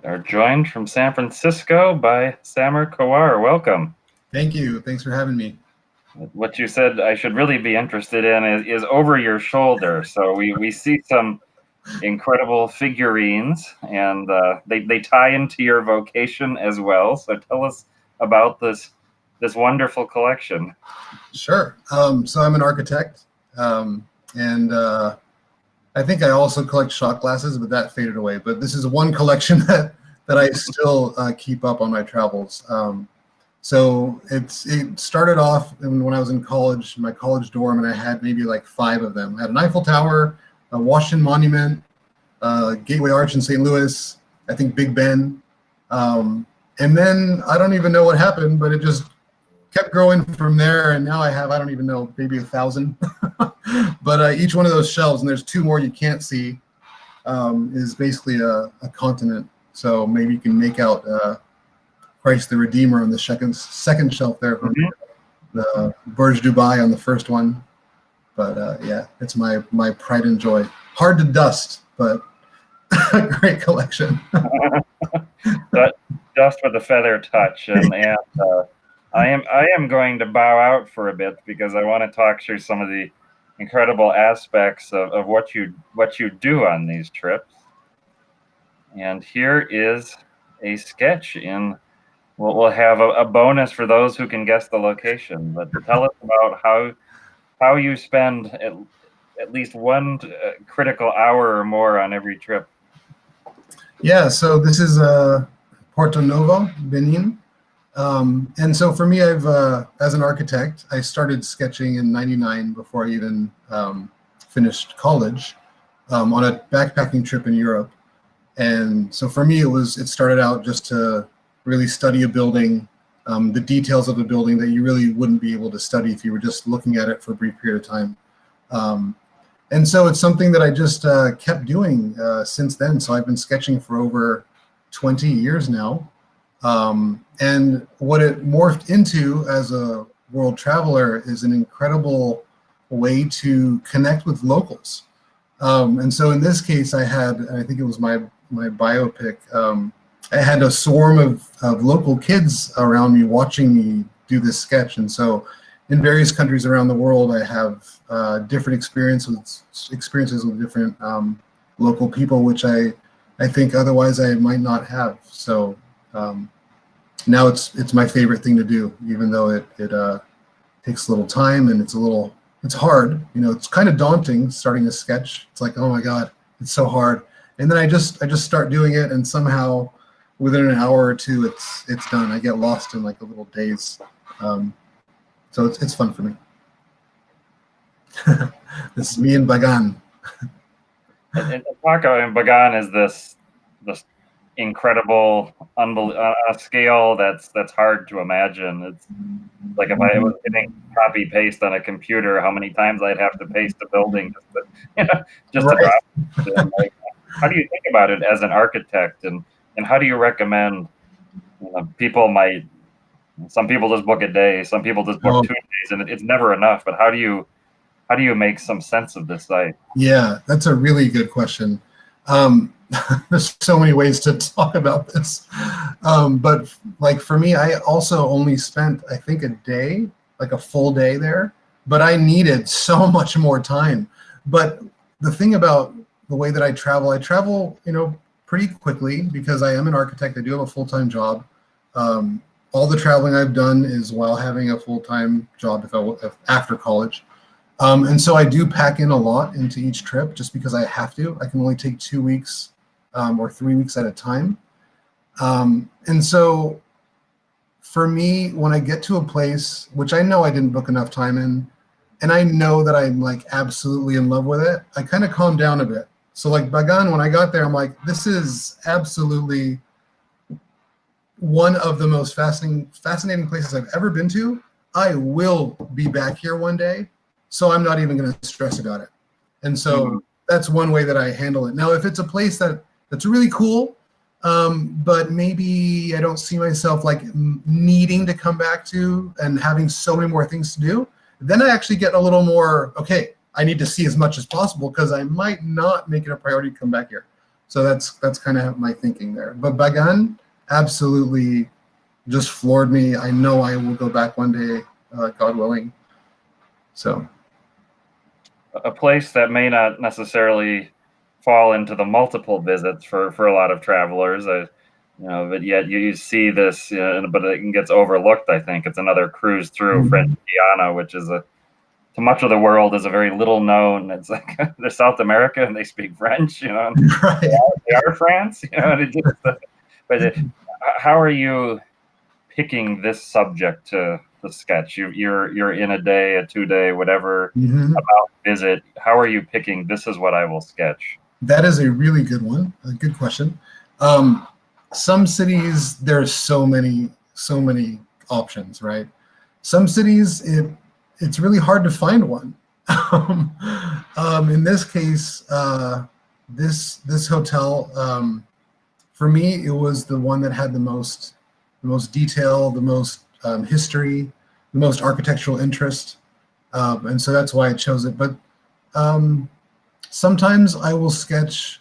are joined from San Francisco by Samer Kawar. Welcome. Thank you. Thanks for having me. What you said I should really be interested in is over your shoulder. So we see some incredible figurines, and they tie into your vocation as well. So tell us about this wonderful collection. Sure. So I'm an architect, and I think I also collect shot glasses, but that faded away. But this is one collection that I still keep up on my travels. So it started off when I was in college, my college dorm, and I had maybe like 5 of them. I had an Eiffel Tower, a Washington Monument, Gateway Arch in St. Louis, I think Big Ben. And then I don't even know what happened, but it just kept growing from there. And now I have, I don't even know, maybe 1,000. But each one of those shelves, and there's 2 more you can't see, is basically a continent. So maybe you can make out Christ the Redeemer on the second shelf there, from the Burj Dubai on the first one. But yeah, it's my pride and joy. Hard to dust, but a great collection. Dust with a feather touch, and I am going to bow out for a bit because I want to talk through some of the incredible aspects of what you do on these trips. And here is a sketch in. We'll have a bonus for those who can guess the location. But tell us about how you spend at least one critical hour or more on every trip. Yeah, so this is Porto Novo, Benin. And so for me, I've as an architect, I started sketching in '99 before I even finished college on a backpacking trip in Europe. And so for me, it started out just to really study a building, the details of the building that you really wouldn't be able to study if you were just looking at it for a brief period of time. And so it's something that I just kept doing since then. So I've been sketching for over 20 years now. And what it morphed into as a world traveler is an incredible way to connect with locals. And so in this case, I think it was my biopic, I had a swarm of local kids around me watching me do this sketch. And so in various countries around the world, I have different experiences with different local people, which I think otherwise I might not have. So now it's my favorite thing to do, even though it takes a little time and it's hard. You know, it's kind of daunting starting a sketch. It's like, oh my God, it's so hard. And then I just start doing it, and somehow within an hour or 2, it's done. I get lost in like a little daze. So it's fun for me. This is me and Bagan. And Paco and Bagan is this incredible, a scale that's hard to imagine. It's like if I was hitting copy paste on a computer, how many times I'd have to paste a building just to drop it. Like, how do you think about it as an architect, and how do you recommend some people just book a day, some people just book 2 days, and it's never enough. But how do you make some sense of this site? Yeah, that's a really good question. There's so many ways to talk about this. But like for me, I also only spent, I think, a day, like a full day there, but I needed so much more time. But the thing about the way that I travel, pretty quickly because I am an architect. I do have a full-time job. All the traveling I've done is while having a full-time job if after college. And so I do pack in a lot into each trip just because I have to. I can only take 2 weeks or 3 weeks at a time. And so for me, when I get to a place, which I know I didn't book enough time in, and I know that I'm like absolutely in love with it, I kind of calm down a bit. So like Bagan, when I got there, I'm like, this is absolutely one of the most fascinating places I've ever been to. I will be back here one day, so I'm not even going to stress about it. And so that's one way that I handle it. Now, if it's a place that's really cool, but maybe I don't see myself like needing to come back to and having so many more things to do, then I actually get a little more, okay, I need to see as much as possible because I might not make it a priority to come back here. So that's kind of my thinking there. But Bagan absolutely just floored me. I know I will go back one day, God willing. So a place that may not necessarily fall into the multiple visits for a lot of travelers. But yet you see this, but it gets overlooked. I think it's another cruise through French Guiana, which is to much of the world is a very little known. It's like they're South America and they speak French, right. they are France, and it just, but how are you picking this subject to the sketch? You're in a day, a 2-day, whatever about visit. How are you picking? This is what I will sketch. That is a really good one. A good question. Some cities, there's so many options, right? Some cities, it's really hard to find one. In this case, this hotel, for me, it was the one that had the most detail, the most history, the most architectural interest, and so that's why I chose it. But sometimes I will sketch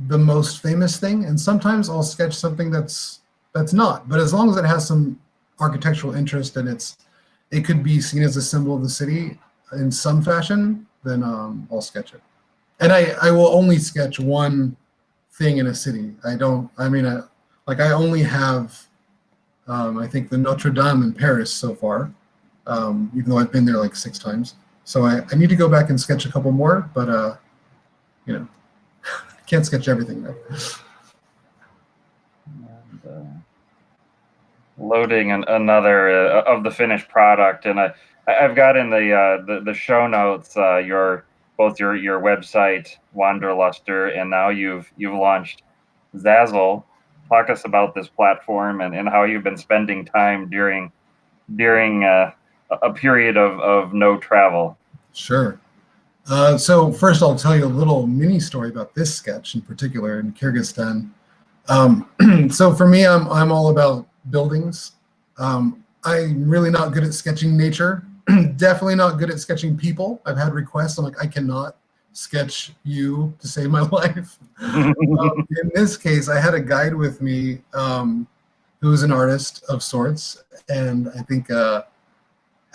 the most famous thing, and sometimes I'll sketch something that's not. But as long as it has some architectural interest and it could be seen as a symbol of the city in some fashion, then I'll sketch it. And I will only sketch one thing in a city. I only have I think the Notre Dame in Paris so far, even though I've been there like 6 times. So I need to go back and sketch a couple more, but can't sketch everything though. And, loading another of the finished product, and I've got in the show notes both your website Wanderluster, and now you've launched Zazzle. Talk us about this platform and how you've been spending time during a period of no travel. Sure. So first, I'll tell you a little mini story about this sketch in particular in Kyrgyzstan. So for me, I'm all about buildings. I'm really not good at sketching nature. Definitely not good at sketching people. I've had requests. I'm like, I cannot sketch you to save my life. In this case, I had a guide with me who was an artist of sorts, and I think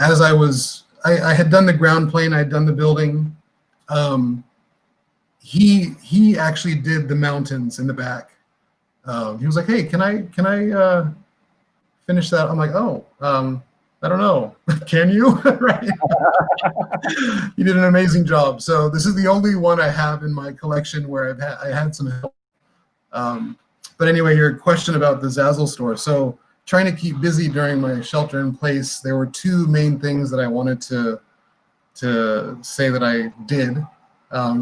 as I had done the ground plane, I had done the building. He actually did the mountains in the back. He was like, "Hey, can I finish that?" I'm like, "Oh, I don't know. Can you?" Right? You did an amazing job. So this is the only one I have in my collection where I had some help. But anyway, your question about the Zazzle store. So trying to keep busy during my shelter in place, there were 2 main things that I wanted to say that I did. I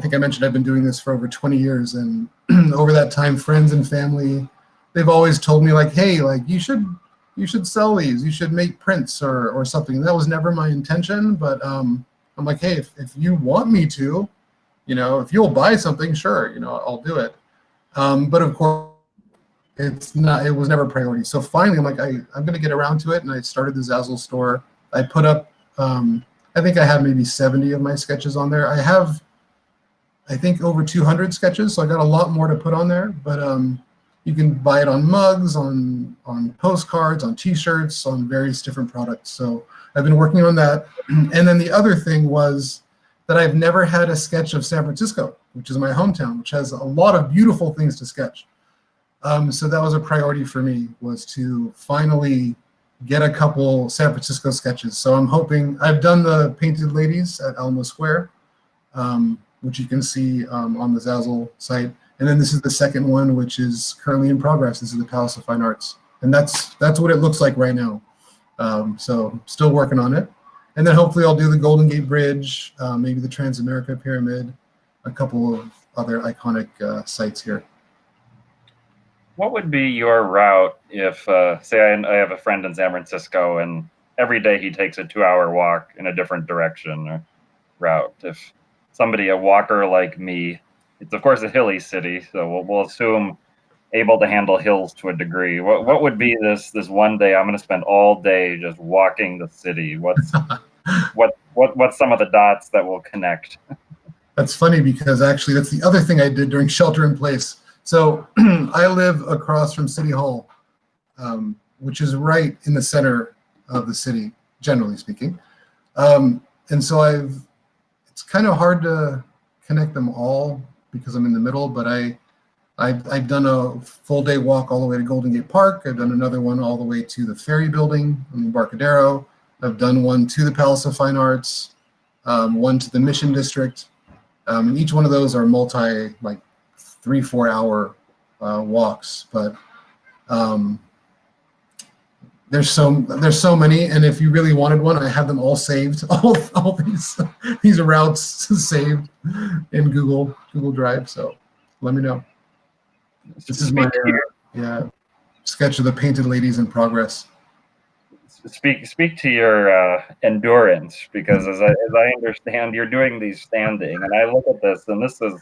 think I mentioned I've been doing this for over 20 years, and over that time, friends and family, they've always told me like, "Hey, like you should sell these, you should make prints or something." And that was never my intention, but I'm like, "Hey, if you want me to, if you'll buy something, sure, I'll do it." But of course, it was never a priority. So finally, I'm like, I'm going to get around to it, and I started the Zazzle store. I put up, I think I have maybe 70 of my sketches on there. I have, I think, over 200 sketches, so I got a lot more to put on there. But you can buy it on mugs, on postcards, on T-shirts, on various different products. So I've been working on that. And then the other thing was that I've never had a sketch of San Francisco, which is my hometown, which has a lot of beautiful things to sketch. So that was a priority for me, was to finally get a couple San Francisco sketches. So I'm hoping, I've done the Painted Ladies at Alamo Square, which you can see on the Zazzle site. And then this is the second one, which is currently in progress. This is the Palace of Fine Arts. And that's what it looks like right now. So still working on it. And then hopefully I'll do the Golden Gate Bridge, maybe the Transamerica Pyramid, a couple of other iconic sites here. What would be your route if, say, I have a friend in San Francisco and every day he takes a 2-hour walk in a different direction or route? If somebody, a walker like me, it's of course a hilly city, so we'll assume able to handle hills to a degree. What would be this one day I'm going to spend all day just walking the city? What's some of the dots that will connect? That's funny because actually that's the other thing I did during shelter in place. So I live across from City Hall, which is right in the center of the city, generally speaking. And so it's kind of hard to connect them all because I'm in the middle, but I've done a full day walk all the way to Golden Gate Park. I've done another one all the way to the Ferry Building in Embarcadero. I've done one to the Palace of Fine Arts, one to the Mission District. And each one of those are like 3-4 hour walks, but there's so many, and if you really wanted one, I have them all saved. All these routes saved in Google Drive. So let me know. This is my sketch of the painted ladies in progress. Speak to your endurance, because as I understand, you're doing these standing, and I look at this, and this is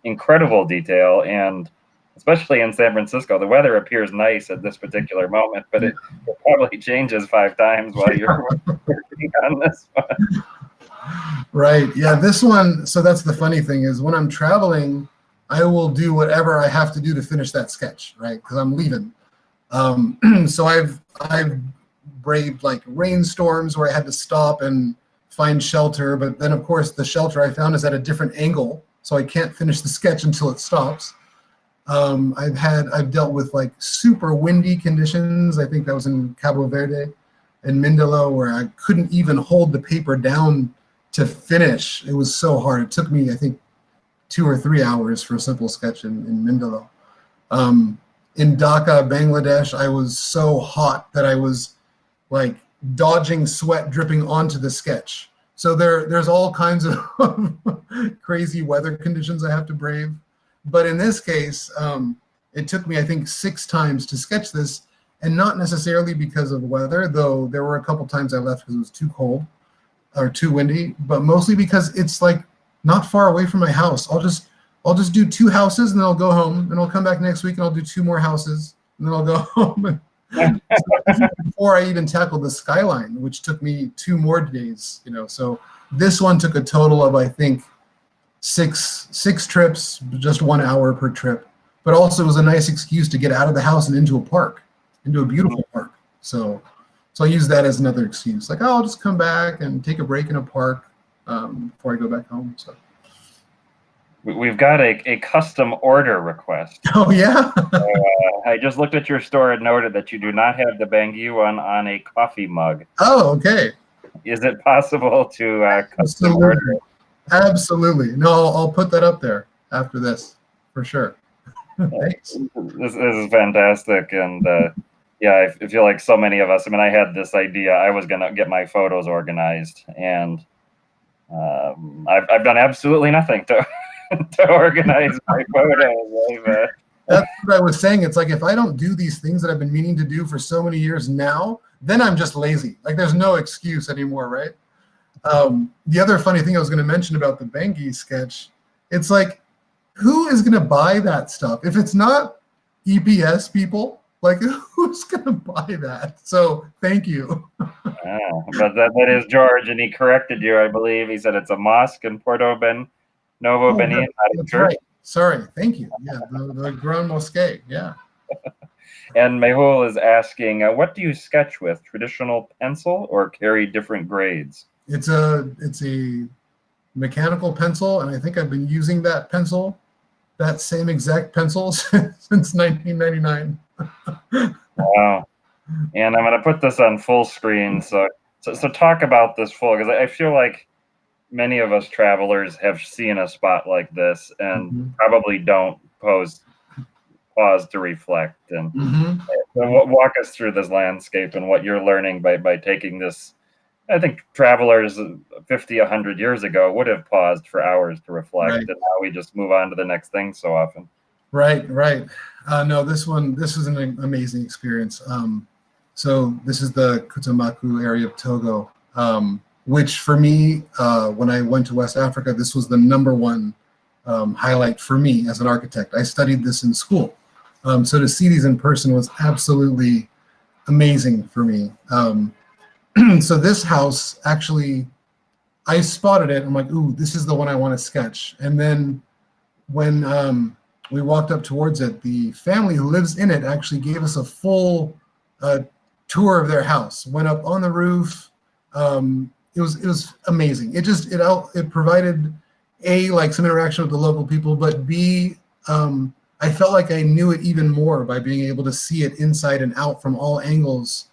incredible detail, and especially in San Francisco, the weather appears nice at this particular moment, but it probably changes 5 times while you're working on this one. Right. Yeah. This one. So that's the funny thing is when I'm traveling, I will do whatever I have to do to finish that sketch, right? Because I'm leaving. So I've braved like rainstorms where I had to stop and find shelter, but then of course the shelter I found is at a different angle, so I can't finish the sketch until it stops. I've dealt with like super windy conditions. I think that was in Cabo Verde and Mindelo, where I couldn't even hold the paper down to finish. It was so hard. It took me, I think, 2 or 3 hours for a simple sketch in Mindelo. In Dhaka, Bangladesh, I was so hot that I was like dodging sweat dripping onto the sketch. So there's all kinds of crazy weather conditions I have to brave. But in this case, it took me, I think, 6 times to sketch this, and not necessarily because of weather, though there were a couple times I left because it was too cold or too windy, but mostly because it's like not far away from my house. I'll just do 2 houses and then I'll go home, and I'll come back next week and I'll do 2 more houses and then I'll go home. Before I even tackled the skyline, which took me 2 more days, So this one took a total of, I think, 6 trips, just 1 hour per trip. But also it was a nice excuse to get out of the house and into a park, into a beautiful park. So I use that as another excuse. Like, oh, I'll just come back and take a break in a park before I go back home. So we've got a custom order request. Oh yeah. I just looked at your store and noted that you do not have the Bangui one on a coffee mug. Oh, okay. Is it possible to custom order it? Absolutely. No, I'll put that up there after this for sure. Thanks. This is fantastic, and I feel like so many of us. I mean, I had this idea. I was gonna get my photos organized, and I've done absolutely nothing to organize my photos. That's what I was saying. It's like if I don't do these things that I've been meaning to do for so many years now, then I'm just lazy. Like there's no excuse anymore, right? The other funny thing I was going to mention about the Bangui sketch, it's like, who is going to buy that stuff? If it's not EPS people, like who's going to buy that? So thank you. But that is George, and he corrected you, I believe. He said it's a mosque in Novo Benin. That's right. Sorry. Thank you. Yeah, the Grand Mosque. Yeah. And Mehul is asking, what do you sketch with? Traditional pencil or carry different grades? It's a mechanical pencil, and I think I've been using that same exact pencil since 1999. Wow. And I'm going to put this on full screen. So talk about this full, because I feel like many of us travelers have seen a spot like this and probably don't pause to reflect. And walk us through this landscape and what you're learning by taking this. I think travelers 50, 100 years ago would have paused for hours to reflect, and now we just move on to the next thing so often. Right. No, this was an amazing experience. So this is the Kutamaku area of Togo, which for me, when I went to West Africa, this was the #1 highlight for me as an architect. I studied this in school. So to see these in person was absolutely amazing for me. So this house actually, I spotted it. I'm like, ooh, this is the one I want to sketch. And then when we walked up towards it, the family who lives in it actually gave us a full tour of their house. Went up on the roof. It was amazing. It provided like some interaction with the local people, but B, I felt like I knew it even more by being able to see it inside and out from all angles.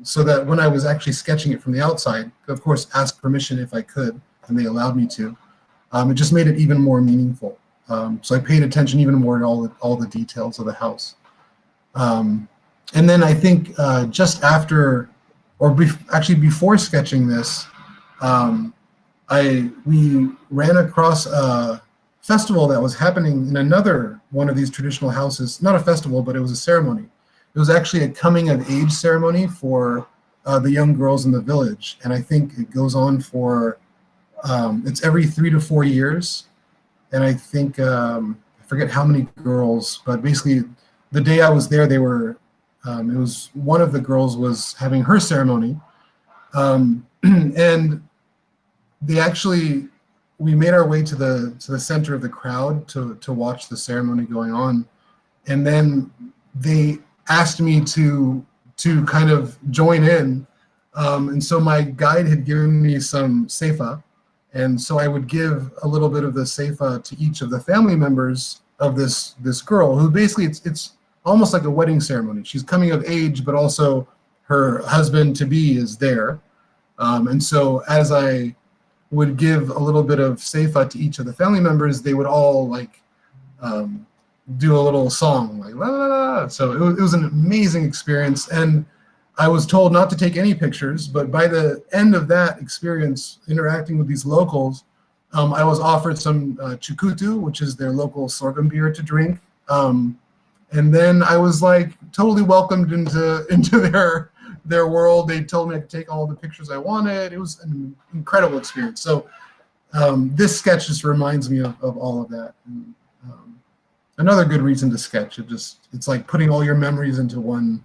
So that when I was actually sketching it from the outside, of course, ask permission if I could, and they allowed me to. It just made it even more meaningful. So I paid attention even more to all the details of the house. And then I think just after, actually before sketching this, we ran across a festival that was happening in another one of these traditional houses. Not a festival, but it was a ceremony. It was actually a coming of age ceremony for the young girls in the village. And I think it goes on for, it's every 3 to 4 years. And I think, I forget how many girls, but basically the day I was there, it was one of the girls was having her ceremony. And we made our way to the center of the crowd to watch the ceremony going on. And then they asked me to kind of join in. And so my guide had given me some seifa. And so I would give a little bit of the seifa to each of the family members of this girl, who basically it's almost like a wedding ceremony. She's coming of age, but also her husband-to-be is there. And so as I would give a little bit of seifa to each of the family members, they would all like do a little song, like la la la. So it was an amazing experience, and I was told not to take any pictures. But by the end of that experience, interacting with these locals, I was offered some chukutu, which is their local sorghum beer to drink, and then I was like totally welcomed into their world. They told me I could take all the pictures I wanted. It was an incredible experience. So this sketch just reminds me of all of that. And, another good reason to sketch. It's like putting all your memories into one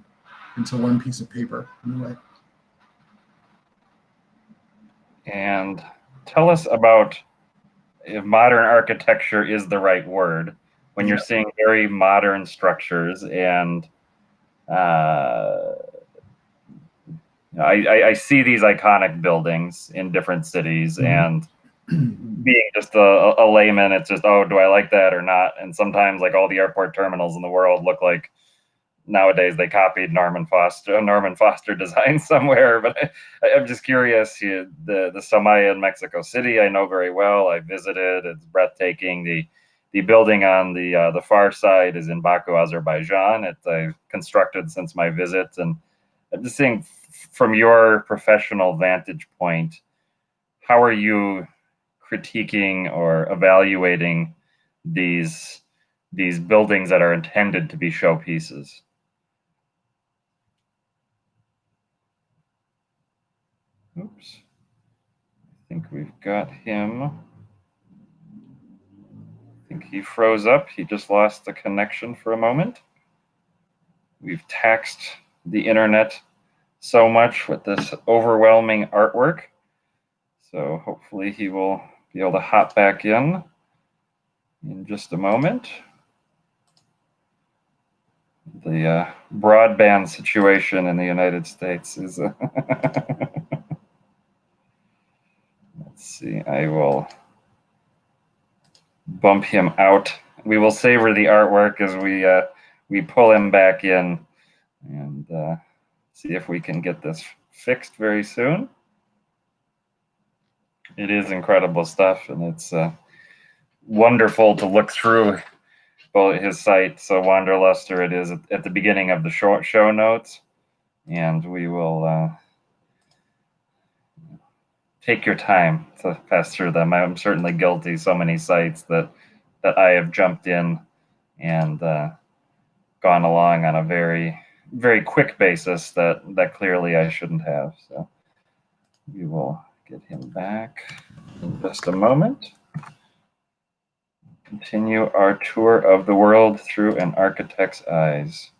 piece of paper in a way. And tell us about, if modern architecture is the right word, when you're seeing very modern structures, and I see these iconic buildings in different cities, and being just a layman, it's just, oh, do I like that or not? And sometimes like all the airport terminals in the world look like nowadays they copied Norman Foster design somewhere. But I'm just curious, the Somaya in Mexico City, I know very well. I visited. It's breathtaking. The building on the far side is in Baku, Azerbaijan. I've constructed since my visit. And I'm just saying, from your professional vantage point, how are you critiquing or evaluating these buildings that are intended to be showpieces? Oops. I think we've got him. I think he froze up. He just lost the connection for a moment. We've taxed the internet so much with this overwhelming artwork. So hopefully he will be able to hop back in just a moment. The broadband situation in the United States is let's see, I will bump him out. We will savor the artwork as we pull him back in, and see if we can get this fixed very soon. It is incredible stuff, and it's wonderful to look through his site. So Wanderluster, it is at the beginning of the show notes, and we will take your time to pass through them. I'm certainly guilty. So many sites that I have jumped in and gone along on a very, very quick basis that clearly I shouldn't have. So we will get him back in just a moment. Continue our tour of the world through an architect's eyes.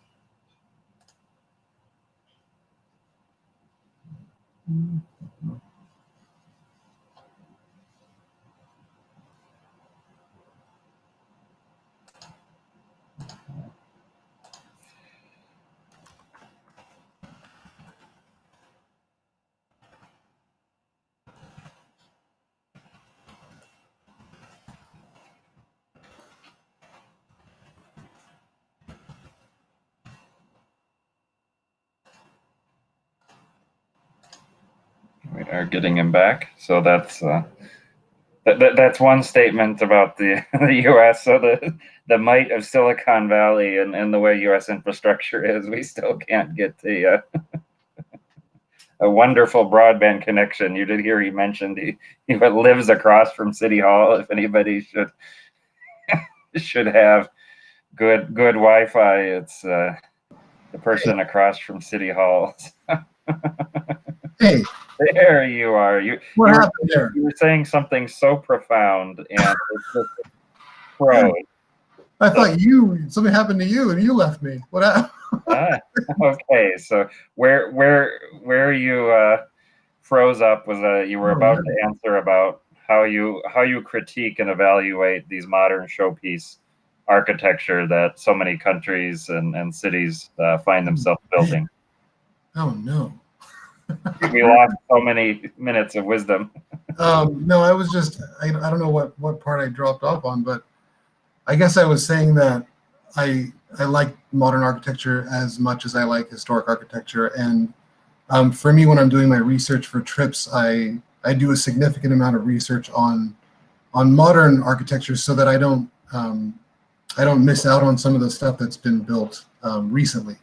are getting him back. So that's that's one statement about the the U.S. So the might of Silicon Valley and the way U.S. infrastructure is, we still can't get a wonderful broadband connection. You did hear he mentioned he lives across from City Hall. If anybody should have good Wi-Fi, it's the person across from City Hall. Hey, there you are. what happened there? You were saying something so profound, and it's just froze. I thought something happened to you and you left me. What happened? Okay, so where you froze up was you were about to answer about how you critique and evaluate these modern showpiece architecture that so many countries and cities find themselves building. Oh no. We lost so many minutes of wisdom. No, I was just I don't know what part I dropped off on, but I guess I was saying that I like modern architecture as much as I like historic architecture, and for me, when I'm doing my research for trips, I do a significant amount of research on modern architecture so that I don't miss out on some of the stuff that's been built recently.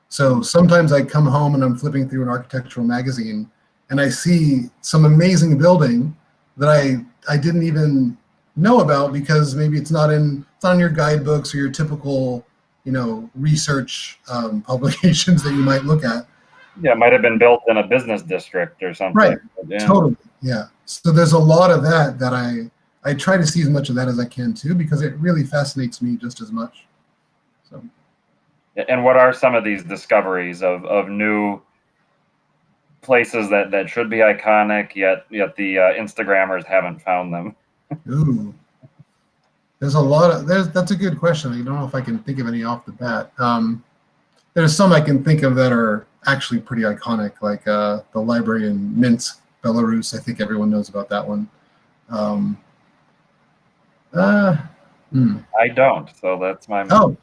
So sometimes I come home and I'm flipping through an architectural magazine and I see some amazing building that I didn't even know about because maybe it's not on your guidebooks or your typical research publications that you might look at. Yeah, it might have been built in a business district or something. Right. Yeah. Totally. Yeah. So there's a lot of that I try to see as much of that as I can too, because it really fascinates me just as much. So. And what are some of these discoveries of new places that should be iconic, yet the Instagrammers haven't found them? Ooh. There's a lot of that's a good question. I don't know if I can think of any off the bat. There's some I can think of that are actually pretty iconic, like the library in Minsk, Belarus. I think everyone knows about that one. I don't, so that's my. Oh,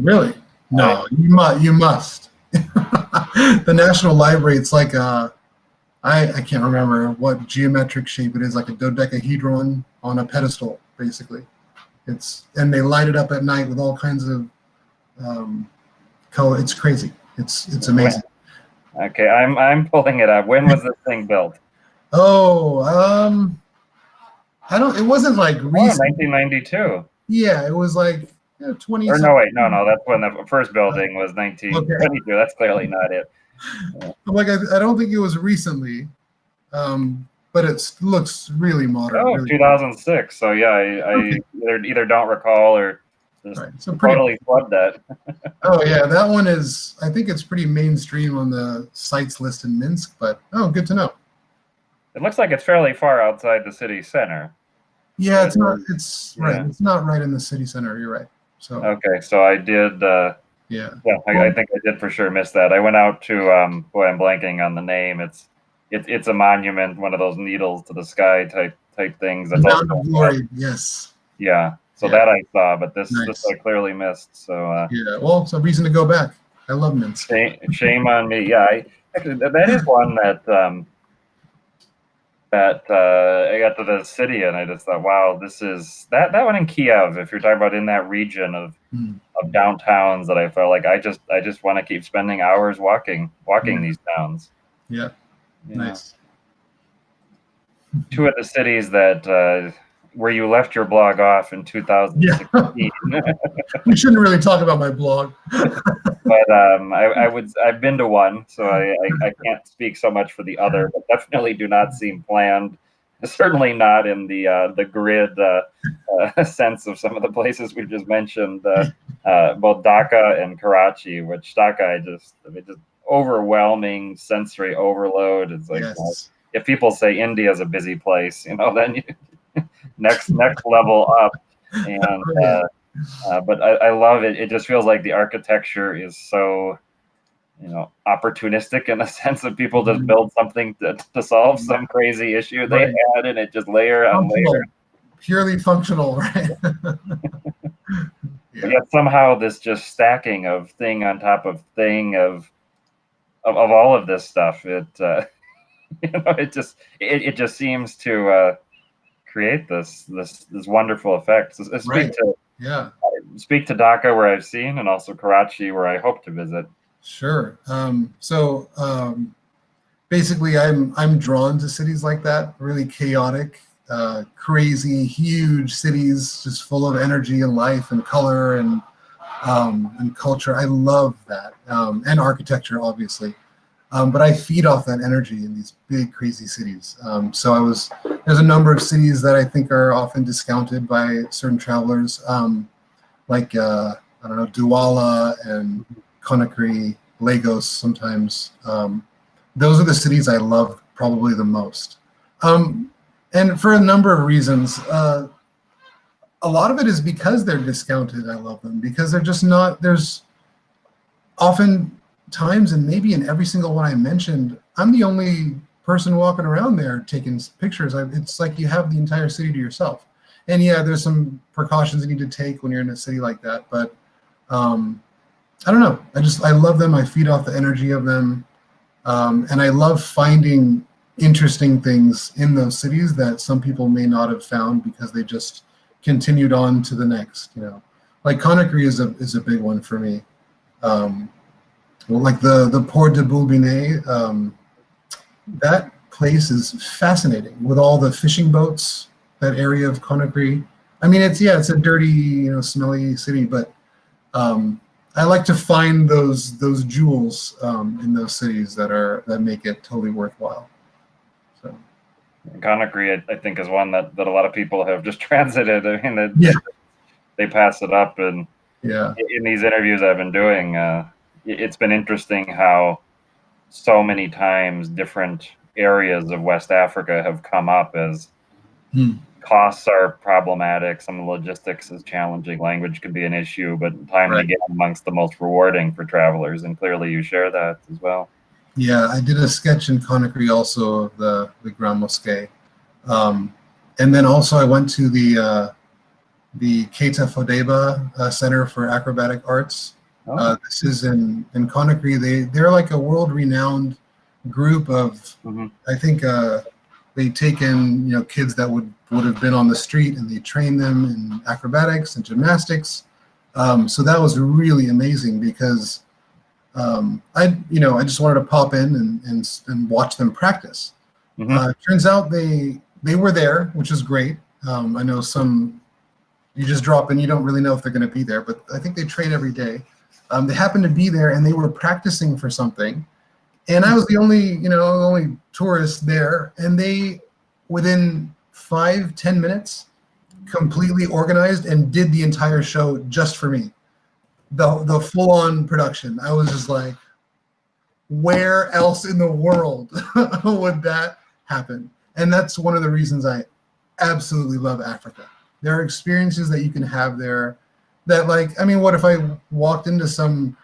really? No, you must. The National Library. It's like I can't remember what geometric shape it is, like a dodecahedron on a pedestal, basically. And they light it up at night with all kinds of color. It's crazy. It's amazing. Okay, I'm pulling it up. When was this thing built? Oh, it wasn't like recent. 1992. Yeah, it was like 20. Or no, wait, no, that's when the first building was 1922. Okay. That's clearly not it. I'm like, I don't think it was recently, but it looks really modern. Oh, really 2006. So yeah, I either don't recall or just totally flood that. Oh yeah, that one is. I think it's pretty mainstream on the sites list in Minsk. But good to know. It looks like it's fairly far outside the city center. Yeah, it's not. It's right. It's not right in the city center. You're right. So okay, so I did. Yeah, I think I did for sure miss that. I went out to boy, I'm blanking on the name. It's a monument, one of those needles to the sky type things. That's Mound of Glory. Yes. Yeah. So that I saw, but this I clearly missed. So yeah, well, it's a reason to go back. I love Minsk. Shame on me. Yeah, actually that is one that I got to the city and I just thought, wow, this is that one in Kiev. If you're talking about in that region of downtowns, that I felt like I just want to keep spending hours walking these towns. Yeah, nice. Two of the cities that where you left your blog off in 2016. Yeah. We shouldn't really talk about my blog. But I've been to one, so I can't speak so much for the other, but definitely do not seem planned. Certainly not in the grid sense of some of the places we've just mentioned, both Dhaka and Karachi, which Dhaka just overwhelming sensory overload. It's like if people say India is a busy place, then next level up. And but I love it. It just feels like the architecture is so opportunistic in the sense that people just build something to solve some crazy issue they had, and it just layer on layer. Purely functional, right? But yet somehow this just stacking of thing on top of thing of all of this stuff, it it just seems to create this wonderful effect. So, Right. Yeah. speak to Dhaka, where I've seen, and also Karachi, where I hope to visit. Sure. Basically, I'm drawn to cities like that, really chaotic, crazy, huge cities, just full of energy and life and color and culture. I love that, and architecture, obviously. But I feed off that energy in these big, crazy cities. There's a number of cities that I think are often discounted by certain travelers, like I don't know, Douala and Conakry, Lagos. Sometimes those are the cities I love probably the most, and for a number of reasons. A lot of it is because they're discounted. I love them because they're just not. There's often times, and maybe in every single one I mentioned, I'm the only person walking around there taking pictures. It's like you have the entire city to yourself. And yeah, there's some precautions you need to take when you're in a city like that. But I don't know. I love them. I feed off the energy of them. And I love finding interesting things in those cities that some people may not have found because they just continued on to the next, like Conakry is a big one for me. Well, like the Port de Boulbinet, that place is fascinating with all the fishing boats. That area of Conakry. I mean, it's a dirty, smelly city, but I like to find those jewels in those cities that make it totally worthwhile. So Conakry, I think, is one that a lot of people have just transited. I mean, they pass it up, and in these interviews I've been doing, it's been interesting how so many times different areas of West Africa have come up as costs are problematic, some logistics is challenging, language could be an issue, but time to get amongst the most rewarding for travelers, and clearly you share that as well. Yeah, I did a sketch in Conakry also of the Grand Mosque. And then also I went to the Keita Fodeba Center for Acrobatic Arts. This is in Conakry. They're like a world-renowned group of, I think they take in kids that would have been on the street, and they train them in acrobatics and gymnastics. So that was really amazing because I just wanted to pop in and watch them practice. Turns out they were there, which is great. I know some you just drop in, you don't really know if they're going to be there, but I think they train every day. They happened to be there, and they were practicing for something. And I was the only tourist there, and they, within 5-10 minutes, completely organized and did the entire show just for me. The full-on production. I was just like, where else in the world would that happen? And that's one of the reasons I absolutely love Africa. There are experiences that you can have there that, like, I mean, what if I walked into some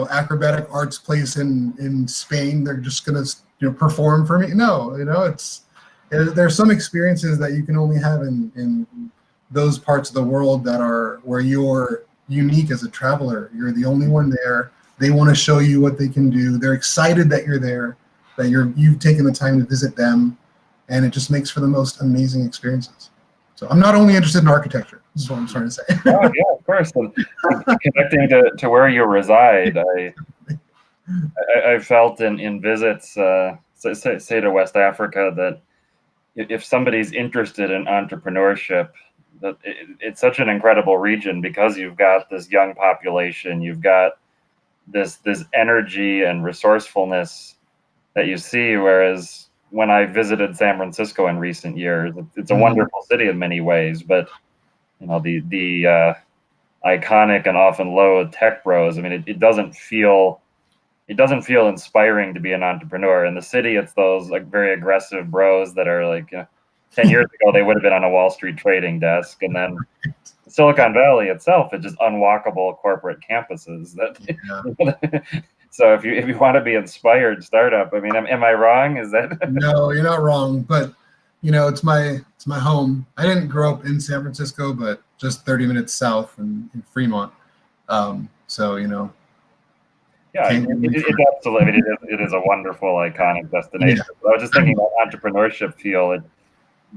acrobatic arts place in Spain? They're just gonna perform for me? No, there's some experiences that you can only have in those parts of the world that are where you're unique as a traveler. You're the only one there. They want to show you what they can do. They're excited that you're there, that you've taken the time to visit them, and it just makes for the most amazing experiences. So I'm not only interested in architecture. This is what I'm trying to say. Oh yeah, of course. And connecting to where you reside, I felt in visits, say to West Africa, that if somebody's interested in entrepreneurship, that it's such an incredible region because you've got this young population, you've got this energy and resourcefulness that you see, whereas when I visited San Francisco in recent years, it's a wonderful city in many ways, but the iconic and often low tech bros. I mean, it doesn't feel inspiring to be an entrepreneur. In the city, it's those like very aggressive bros that are like 10 years ago they would have been on a Wall Street trading desk, and then Silicon Valley itself is just unwalkable corporate campuses. So if you want to be inspired startup, I mean, am I wrong? Is that No, you're not wrong, but it's my home. I didn't grow up in San Francisco, but just 30 minutes south in Fremont. So Yeah, Can't wait for it absolutely. I mean, it is a wonderful, iconic destination. Yeah. But I was just thinking about entrepreneurship feel.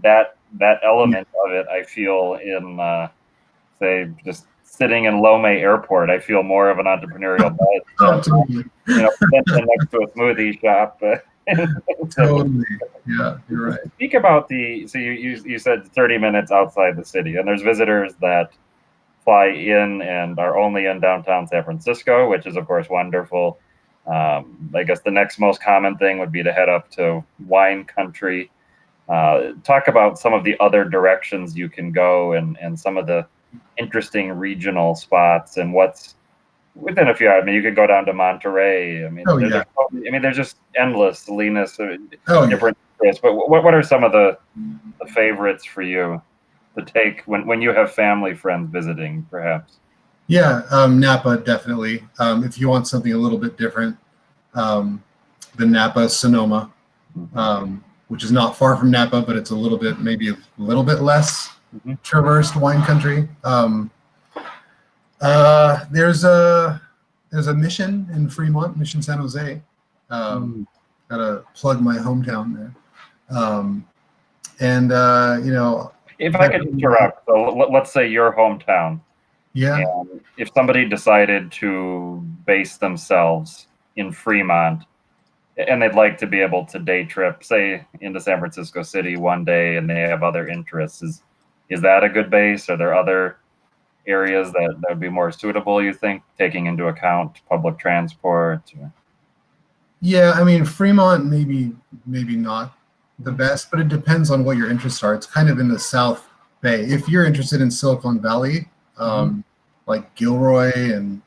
That element of it, I feel in say just sitting in Lome Airport. I feel more of an entrepreneurial buzz Totally. than next to a smoothie shop. Totally. Yeah, you're right. Speak about so you said 30 minutes outside the city, and there's visitors that fly in and are only in downtown San Francisco, which is of course wonderful. I guess the next most common thing would be to head up to wine country. Talk about some of the other directions you can go and some of the interesting regional spots and what's within a few hours. I mean, you could go down to Monterey. I mean, there's just endless Salinas, different areas. But what are some of the favorites for you to take when you have family friends visiting, perhaps? Yeah, Napa definitely. If you want something a little bit different, the Napa Sonoma, which is not far from Napa, but it's maybe a little bit less traversed wine country. There's a Mission in Fremont, Mission San Jose. Gotta plug my hometown there. If I could interrupt, so let's say your hometown. Yeah. And if somebody decided to base themselves in Fremont, and they'd like to be able to day trip, say, into San Francisco City one day, and they have other interests, is that a good base? Are there other areas that would be more suitable, you think, taking into account public transport? Yeah, I mean, Fremont maybe not the best, but it depends on what your interests are. It's kind of in the South Bay. If you're interested in Silicon Valley, like Gilroy and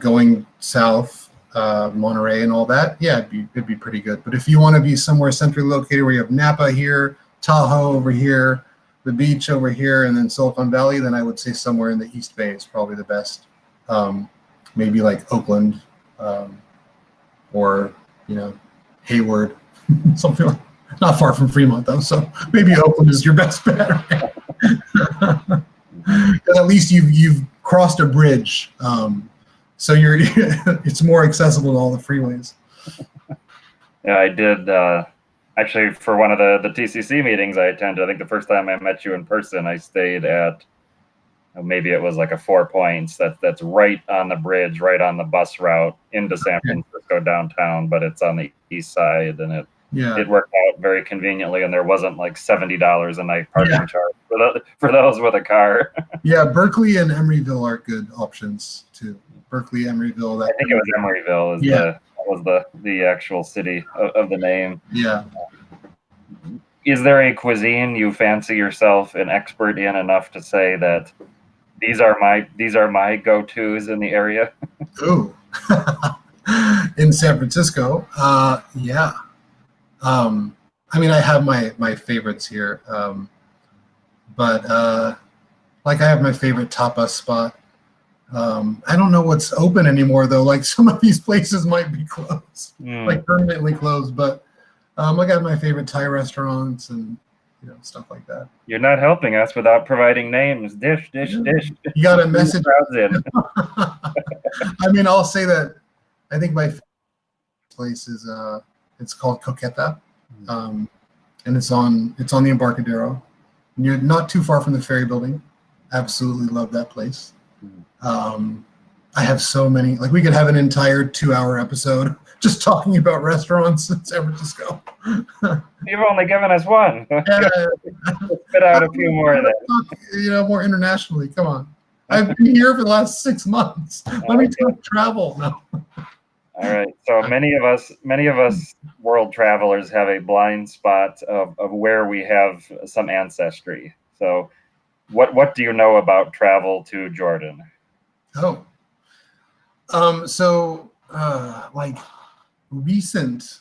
going south, Monterey and all that, yeah, it'd be pretty good. But if you want to be somewhere centrally located where you have Napa here, Tahoe over here, the beach over here, and then Silicon Valley, then I would say somewhere in the East Bay is probably the best. Maybe like Oakland, or Hayward, something like. Not far from Fremont though, so maybe Oakland is your best bet. At least you've crossed a bridge, so it's more accessible to all the freeways. Yeah, I did. Actually, for one of the TCC meetings I attended, I think the first time I met you in person, I stayed at, maybe it was like a Four Points that's right on the bridge, right on the bus route into San Francisco downtown, but it's on the east side, and it worked out very conveniently, and there wasn't like $70 a night parking charge for those with a car. Yeah, Berkeley and Emeryville are good options too. Berkeley, Emeryville. I think it was Emeryville. Was the actual city of the name. Yeah. Is there a cuisine you fancy yourself an expert in enough to say that these are my go-tos in the area? Ooh. In San Francisco, yeah. I mean, I have my favorites here, but like I have my favorite tapas spot. I don't know what's open anymore though. Like some of these places might be closed, like permanently closed. But I got my favorite Thai restaurants and stuff like that. You're not helping us without providing names. Dish. You got a message. I mean, I'll say that I think my favorite place is it's called Coqueta, and it's on the Embarcadero. And you're not too far from the ferry building. Absolutely love that place. I have so many. Like we could have an entire 2-hour episode just talking about restaurants in San Francisco. You've only given us one. Spit out a few more of that. More internationally. Come on. I've been here for the last 6 months. Let me talk travel. No. All right. So many of us world travelers have a blind spot of where we have some ancestry. So what do you know about travel to Jordan? Oh. Like recent,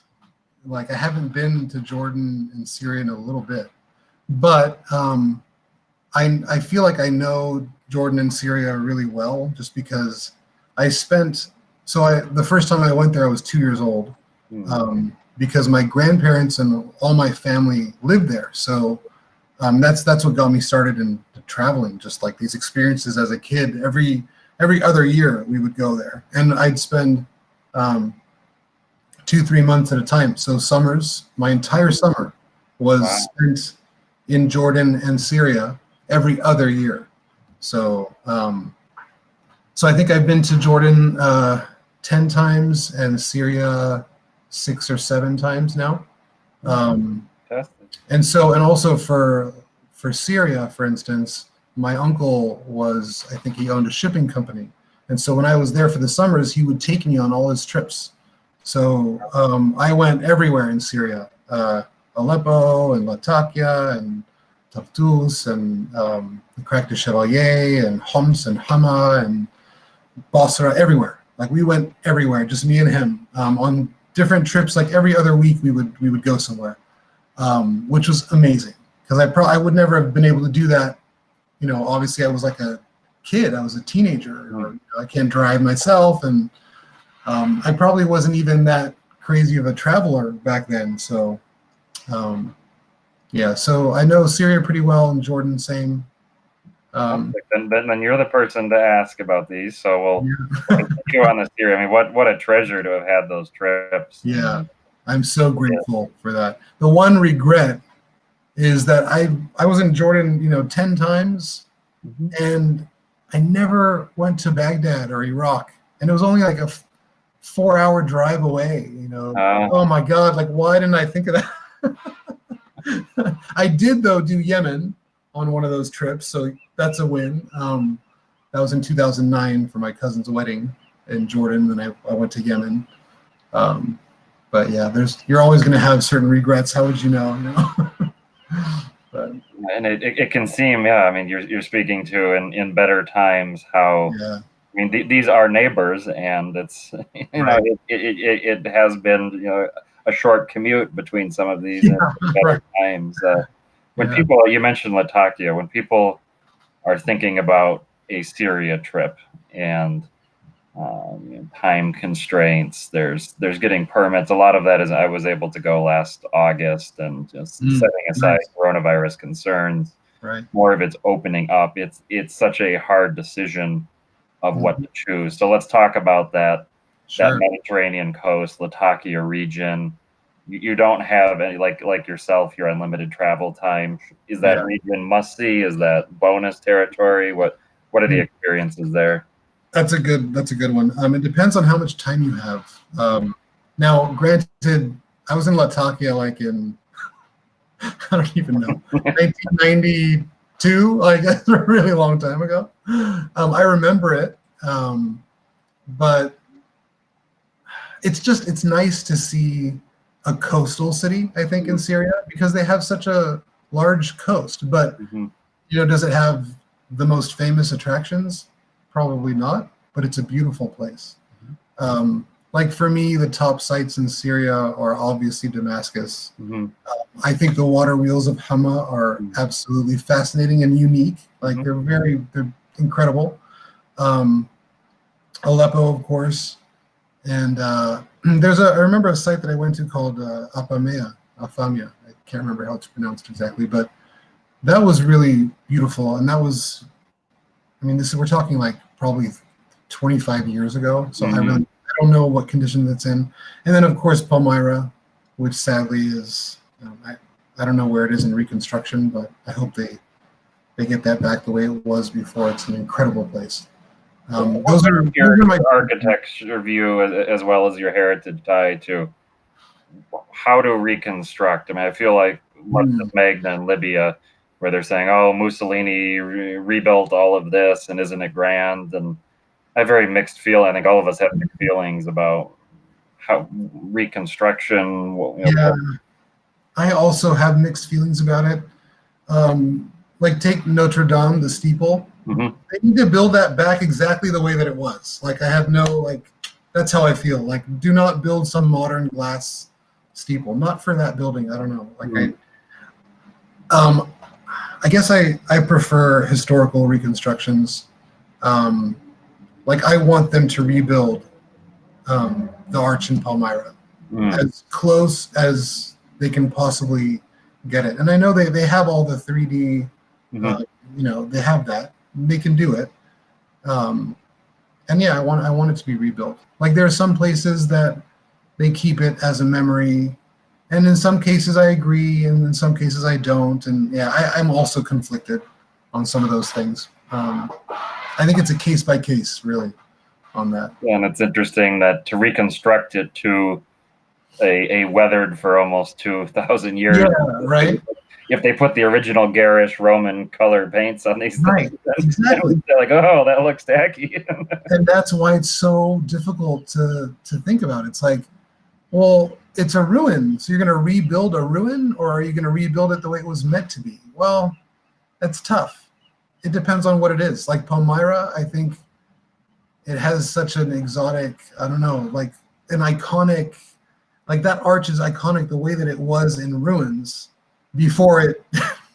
like I haven't been to Jordan and Syria in a little bit, but I feel like I know Jordan and Syria really well just because the first time I went there, I was 2 years old, because my grandparents and all my family lived there. So that's what got me started in traveling, just like these experiences as a kid. Every other year we would go there, and I'd spend um, 2-3 months at a time. So summers, my entire summer was spent in Jordan and Syria every other year. So so I think I've been to Jordan 10 times and Syria 6 or 7 times now. And so, and also for Syria, for instance, my uncle was, I think he owned a shipping company. And so when I was there for the summers, he would take me on all his trips. So I went everywhere in Syria, Aleppo and Latakia and Tartus and the Crac de Chevalier and Homs and Hama and Basra, everywhere. Like we went everywhere, just me and him on different trips. Like every other week we would go somewhere, which was amazing because I would never have been able to do that. You know, obviously I was like a kid, I was a teenager, or, I can't drive myself, and I probably wasn't even that crazy of a traveler back then. So yeah, so I know Syria pretty well and Jordan same. Then you're the person to ask about these. So we'll continue on this Syria. I mean, what a treasure to have had those trips. Yeah, I'm so grateful for that. The one regret is that I was in Jordan, 10 times, and I never went to Baghdad or Iraq, and it was only like a 4-hour drive away. Oh my God! Like, why didn't I think of that? I did though do Yemen on one of those trips, so that's a win. That was in 2009 for my cousin's wedding in Jordan, and I went to Yemen. But yeah, you're always going to have certain regrets. How would you know? But, and it can seem, I mean, you're speaking to in better times how. Yeah. I mean, these are neighbors, and it's it has been a short commute between some of these better times. When people, you mentioned Latakia, when people are thinking about a Syria trip and time constraints, there's getting permits. A lot of that is I was able to go last August, and just setting aside coronavirus concerns, more of it's opening up. It's such a hard decision of what to choose. So let's talk about that Mediterranean coast, Latakia region. You don't have any, like yourself, your unlimited travel time. Is that region must see? Is that bonus territory? What are the experiences there? That's a good one. It depends on how much time you have. Now, granted, I was in Latakia like in I don't even know 1992. Like that's a really long time ago. I remember it, but it's nice to see a coastal city, I think, in Syria, because they have such a large coast. But does it have the most famous attractions? Probably not, but it's a beautiful place. Like for me, the top sites in Syria are obviously Damascus. I think the water wheels of Hama are absolutely fascinating and unique. Like they're incredible. Aleppo, of course. And I remember a site that I went to called Afamia. I can't remember how it's pronounced exactly, but that was really beautiful. And that was, we're talking like probably 25 years ago. So I don't know what condition that's in. And then of course Palmyra, which sadly is, I don't know where it is in reconstruction, but I hope they get that back the way it was before. It's an incredible place. Those are my architecture view as well as your heritage tie to how to reconstruct. I feel like Magna in Libya, where they're saying, "Oh, Mussolini rebuilt all of this, and isn't it grand?" And I have very mixed feel. I think all of us have mixed feelings about how reconstruction. I also have mixed feelings about it. Like take Notre Dame, the steeple. They need to build that back exactly the way that it was. Like I have that's how I feel. Like do not build some modern glass steeple. Not for that building. I don't know. Like I guess I prefer historical reconstructions. Like I want them to rebuild the arch in Palmyra as close as they can possibly get it. And I know they have all the 3D, they have that. They can do it. And yeah, I want it to be rebuilt. Like there are some places that they keep it as a memory, and in some cases I agree, and in some cases I don't. And yeah, I'm also conflicted on some of those things. I think it's a case by case, really, on that. Yeah, and it's interesting that to reconstruct it to a weathered for almost 2,000 years. Yeah, right. If they put the original garish Roman color paints on these Right, things, exactly. they're like, oh, that looks tacky. And that's why it's so difficult to think about. It's like, well, it's a ruin. So you're going to rebuild a ruin, or are you going to rebuild it the way it was meant to be? Well, that's tough. It depends on what it is. Like Palmyra, I think it has such an exotic, I don't know, like an iconic, like that arch is iconic the way that it was in ruins before it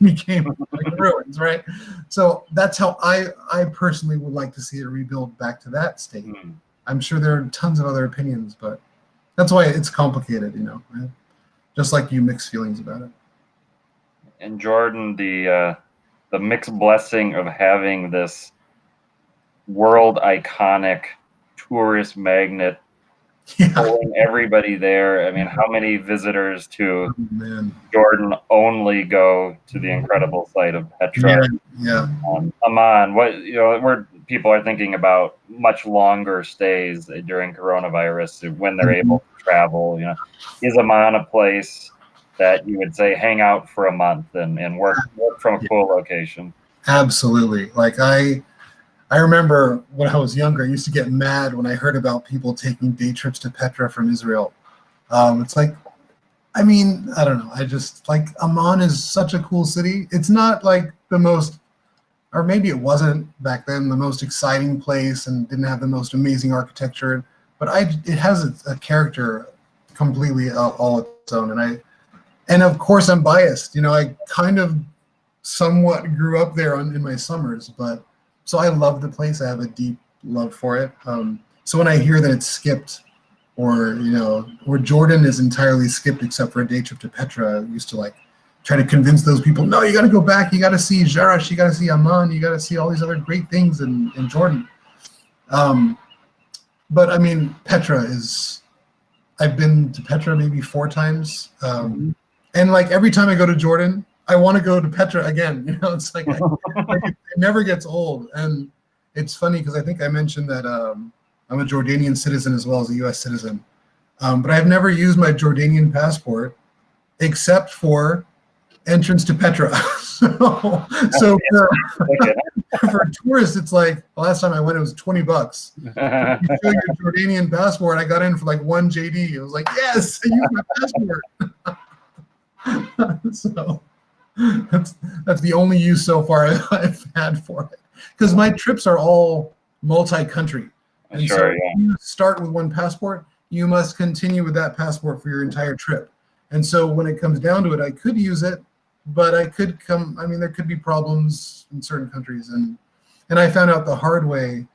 became like ruins, right? So that's how I personally would like to see it rebuild back to that state. I'm sure there are tons of other opinions, but that's why it's complicated, right? Just like you, mixed feelings about it. And Jordan, the mixed blessing of having this world iconic tourist magnet pulling everybody there. I mean, how many visitors to Jordan only go to the incredible site of Petra? Yeah. Amman, where people are thinking about much longer stays during coronavirus when they're able to travel. Is Amman a place that you would say hang out for a month and work from a cool location? Absolutely. Like I remember when I was younger, I used to get mad when I heard about people taking day trips to Petra from Israel. It's like, I mean, I don't know. I just like Amman is such a cool city. It's not like the most, or maybe it wasn't back then, the most exciting place and didn't have the most amazing architecture, but it has a character completely all its own. And of course I'm biased. I kind of somewhat grew up there in my summers, but so I love the place. I have a deep love for it. So when I hear that it's skipped, or Jordan is entirely skipped except for a day trip to Petra, I used to like try to convince those people, no, you got to go back. You got to see Jerash. You got to see Amman. You got to see all these other great things in Jordan. But I mean, Petra is. I've been to Petra maybe 4 times, and like every time I go to Jordan, I want to go to Petra again. It's like it never gets old. And it's funny because I think I mentioned that I'm a Jordanian citizen as well as a U.S. citizen. But I've never used my Jordanian passport except for entrance to Petra. so for tourists, it's like the last time I went, it was $20. You show your Jordanian passport. I got in for like 1 JD. It was like, yes, I used my passport. So that's the only use so far I've had for it, because my trips are all multi-country, and so if you start with one passport, you must continue with that passport for your entire trip. And so when it comes down to it, I could use it, but there could be problems in certain countries, and I found out the hard way,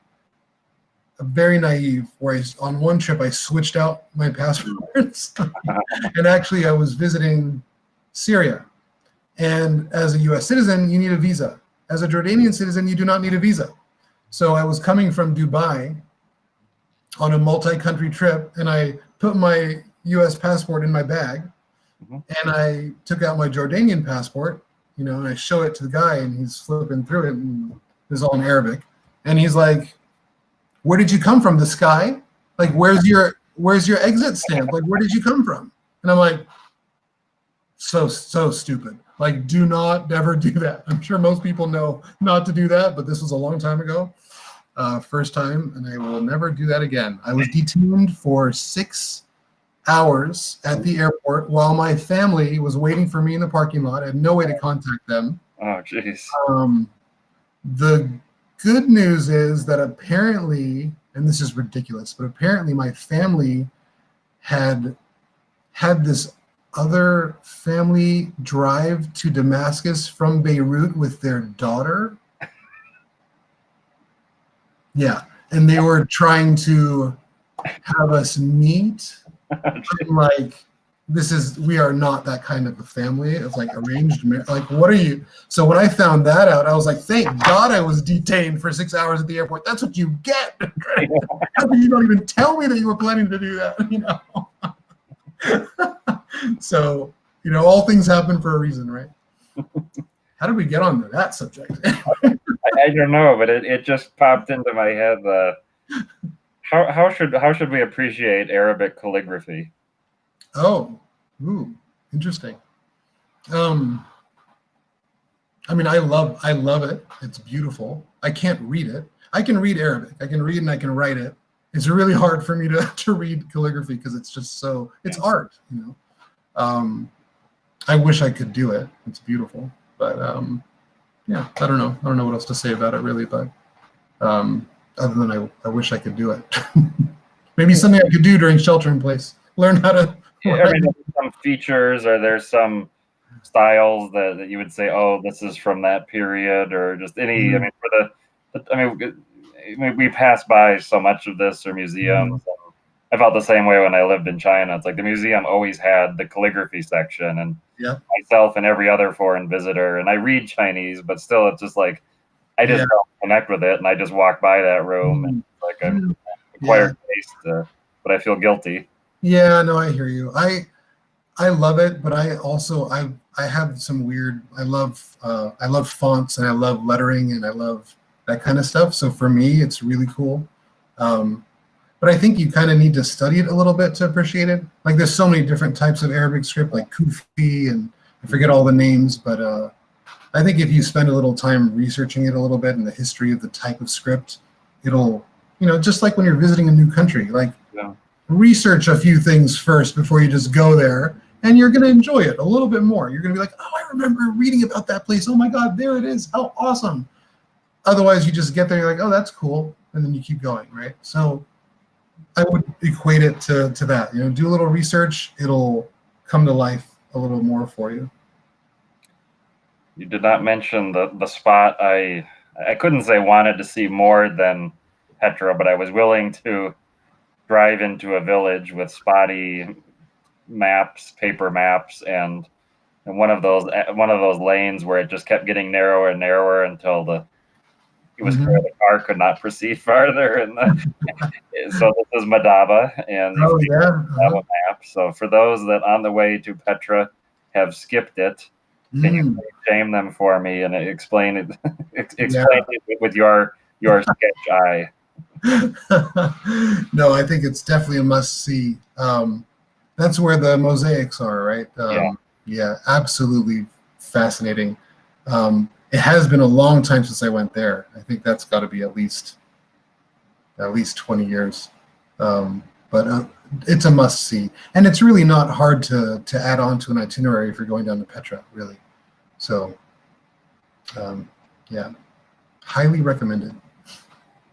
very naive, where on one trip I switched out my passports and actually I was visiting Syria. And as a U.S. citizen, you need a visa. As a Jordanian citizen, you do not need a visa. So I was coming from Dubai on a multi-country trip, and I put my U.S. passport in my bag, and I took out my Jordanian passport, and I show it to the guy, and he's flipping through it, and it's all in Arabic. And he's like, "Where did you come from? The sky? Like, where's your exit stamp? Like, where did you come from?" And I'm like, so stupid. Like, do not ever do that. I'm sure most people know not to do that, but this was a long time ago, first time, and I will never do that again. I was detained for 6 hours at the airport while my family was waiting for me in the parking lot. I had no way to contact them. Oh, jeez. The good news is that apparently, and this is ridiculous, but apparently my family had this other family drive to Damascus from Beirut with their daughter. Yeah, and they were trying to have us meet. I'm like, we are not that kind of a family. It's like arranged marriage. Like, what are you? So when I found that out, I was like, thank God I was detained for 6 hours at the airport. That's what you get. How come you don't even tell me that you were planning to do that? So, all things happen for a reason, right? How did we get on to that subject? I don't know, but it just popped into my head. How should we appreciate Arabic calligraphy? Oh, interesting. I mean, I love it. It's beautiful. I can't read it. I can read Arabic. I can read and I can write it. It's really hard for me to read calligraphy because it's just it's art, I wish I could do it. It's beautiful, but yeah, I don't know. I don't know what else to say about it really, but other than I wish I could do it. Maybe something I could do during shelter in place. Learn how to. I mean, there's some features, or there's some styles that you would say, oh, this is from that period, or just any. Mm-hmm. I mean, we pass by so much of this, or museums. Mm-hmm. I felt the same way when I lived in China. It's like the museum always had the calligraphy section, and myself and every other foreign visitor. And I read Chinese, but still, it's just like I just don't connect with it, and I just walk by that room, and like I'm acquired taste, but I feel guilty. Yeah, no, I hear you. I love it, but I also I have some weird. I love fonts, and I love lettering, and I love that kind of stuff. So for me, it's really cool. But I think you kind of need to study it a little bit to appreciate it. Like there's so many different types of Arabic script, like Kufi, and I forget all the names, but I think if you spend a little time researching it a little bit and the history of the type of script, it'll, just like when you're visiting a new country, like research a few things first before you just go there, and you're going to enjoy it a little bit more. You're going to be like, oh, I remember reading about that place. Oh my God, there it is. How awesome. Otherwise, you just get there, you're like, oh, that's cool. And then you keep going, right? So I would equate it to that. Do a little research. It'll come to life a little more for you. You did not mention the spot I couldn't say wanted to see more than Petra, but I was willing to drive into a village with spotty maps, paper maps, and one of those lanes where it just kept getting narrower and narrower until it was clear the car could not proceed farther. And so this is Madaba, and Madaba map. So for those that on the way to Petra have skipped it, can you shame them for me and explain it? Explain it with your sketch eye. No, I think it's definitely a must see. That's where the mosaics are, right? Yeah, absolutely fascinating. It has been a long time since I went there. I think that's got to be at least 20 years. But it's a must see, and it's really not hard to add on to an itinerary if you're going down to Petra, really. So, yeah, highly recommended.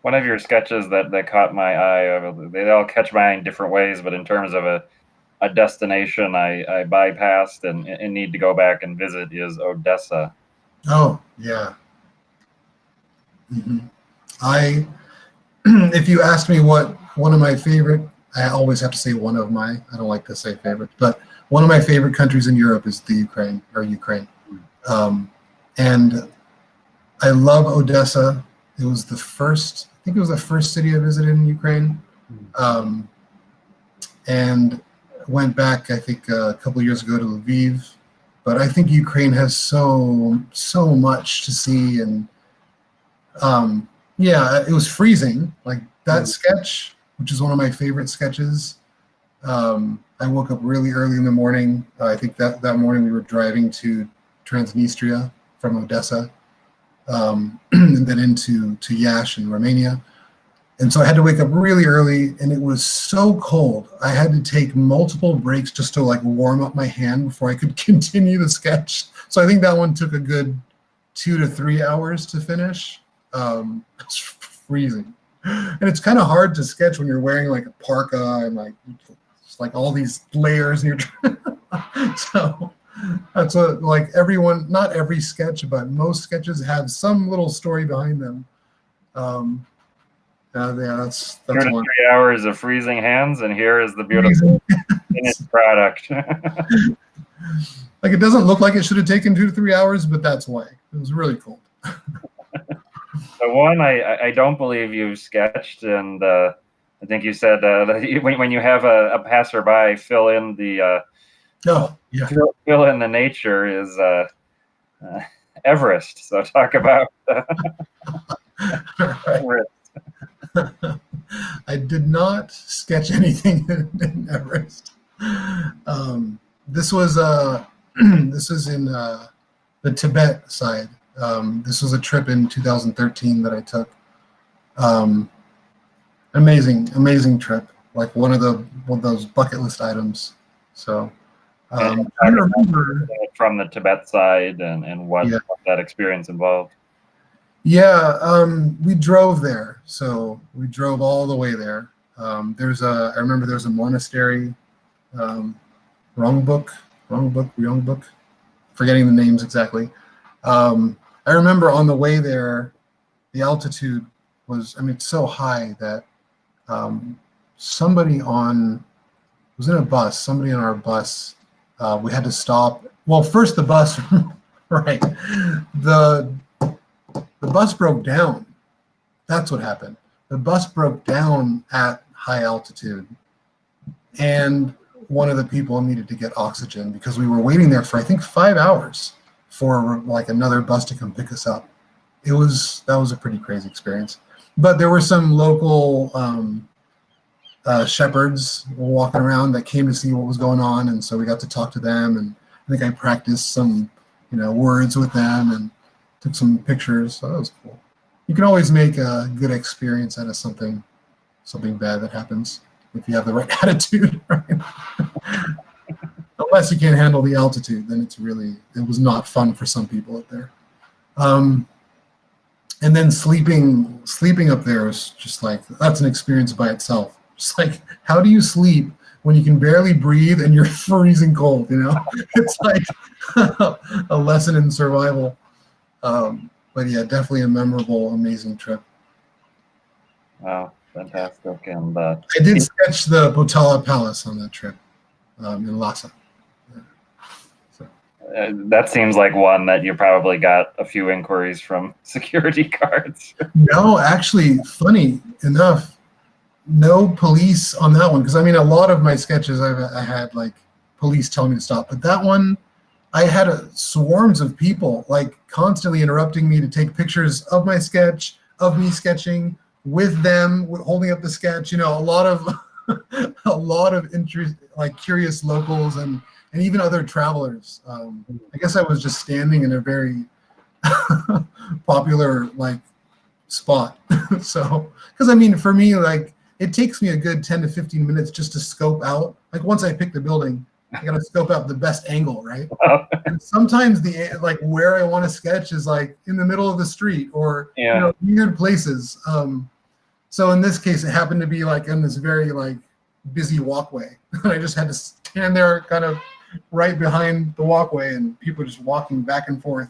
One of your sketches that caught my eye, they all catch my eye in different ways, but in terms of a destination I bypassed and need to go back and visit is Odessa. Oh, yeah. If you ask me what one of my favorite, I always have to say one of my, I don't like to say favorite, but one of my favorite countries in Europe is the Ukraine. And I love Odessa. It was the first city I visited in Ukraine. And went back, I think, a couple of years ago to Lviv. But I think Ukraine has so much to see. And it was freezing. Like that sketch, which is one of my favorite sketches. I woke up really early in the morning. I think that morning we were driving to Transnistria from Odessa, and then into Iași in Romania. And so I had to wake up really early, and it was so cold. I had to take multiple breaks just to like warm up my hand before I could continue the sketch. So I think that one took a good 2 to 3 hours to finish. It's freezing. And it's kind of hard to sketch when you're wearing like a parka and like it's like all these layers and you're so that's what, like everyone, not every sketch, but most sketches have some little story behind them. That's 2 to 3 hours of freezing hands, and here is the beautiful finished product. Like, it doesn't look like it should have taken 2 to 3 hours, but that's why. It was really cold. The one I don't believe you've sketched, and I think you said that when you have a passerby fill in the fill in the nature is Everest. So talk about Everest. I did not sketch anything in Everest. This was this was in the Tibet side. This was a trip in 2013 that I took. Amazing trip. Like one of those bucket list items. So I remember from the Tibet side and what that experience involved. Yeah, we drove there. So we drove all the way there. I remember there's a monastery, Rongbuk, forgetting the names exactly. I remember on the way there, the altitude was, it's so high that somebody on our bus, we had to stop. Well, first the bus, right. The bus broke down. That's what happened. The bus broke down at high altitude. And one of the people needed to get oxygen because we were waiting there for, I think, 5 hours for like another bus to come pick us up. That was a pretty crazy experience. But there were some local shepherds walking around that came to see what was going on. And so we got to talk to them. And I think I practiced some, words with them and took some pictures. So that was cool. You can always make a good experience out of something bad that happens if you have the right attitude, right? Unless you can't handle the altitude, then it was not fun for some people up there. And then sleeping up there is just like, that's an experience by itself. Just like, how do you sleep when you can barely breathe and you're freezing cold, It's like a lesson in survival. But yeah, definitely a memorable, amazing trip. Wow, fantastic. And I did sketch the Potala Palace on that trip in Lhasa. That seems like one that you probably got a few inquiries from security guards. No, actually, funny enough, no police on that one. Because a lot of my sketches I had like police telling me to stop, but that one I had swarms of people like constantly interrupting me to take pictures of my sketch, of me sketching with them, holding up the sketch. A lot of interest, like curious locals and even other travelers. I guess I was just standing in a very popular like spot. So, because for me, like it takes me a good 10 to 15 minutes just to scope out. Like once I pick the building, I gotta scope out the best angle, right? And sometimes where I want to sketch is like in the middle of the street or weird places. So in this case, it happened to be like in this very like busy walkway, and I just had to stand there, kind of right behind the walkway, and people just walking back and forth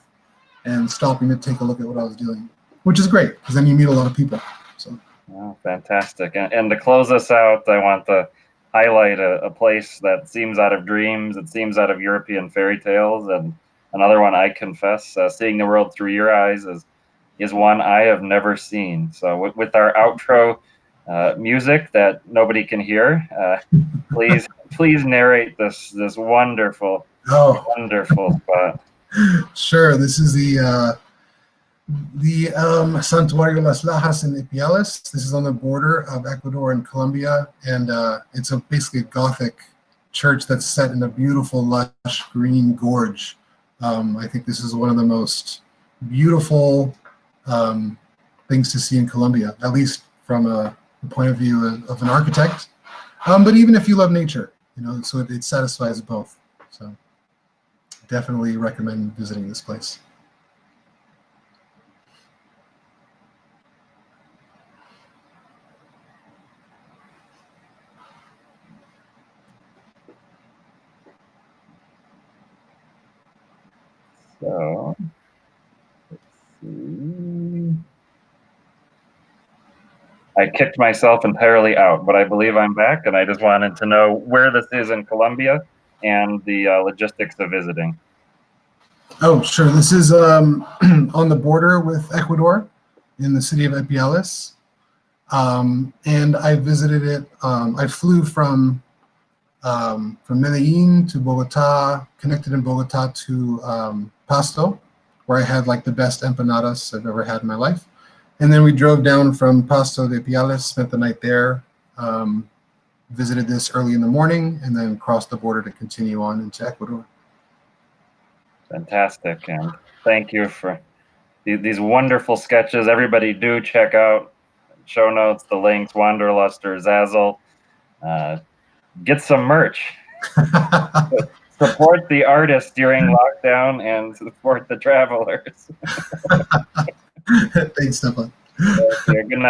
and stopping to take a look at what I was doing, which is great because then you meet a lot of people. So. Oh, fantastic! And to close us out, I want to highlight a place that seems out of dreams. It seems out of European fairy tales, and another one I confess, seeing the world through your eyes is one I have never seen. So with our outro music that nobody can hear, please narrate this wonderful spot. Sure. This is the Santuario Las Lajas in Ipiales. This is on the border of Ecuador and Colombia, and it's basically a Gothic church that's set in a beautiful, lush green gorge. I think this is one of the most beautiful things to see in Colombia, at least from the point of view of an architect. But even if you love nature, so it satisfies both. So definitely recommend visiting this place. So, let's see. I kicked myself entirely out, but I believe I'm back, and I just wanted to know where this is in Colombia and the logistics of visiting. Oh, sure. This is on the border with Ecuador in the city of Ipiales. And I visited it. I flew from Medellin to Bogota, connected in Bogota to Pasto, where I had like the best empanadas I've ever had in my life. And then we drove down from Pasto to Ipiales, spent the night there, visited this early in the morning, and then crossed the border to continue on into Ecuador. Fantastic, and thank you for these wonderful sketches. Everybody do check out show notes, the links, Wanderluster, Zazzle. Get some merch. Support the artists during lockdown and support the travelers. Thanks, Stefan. Good night.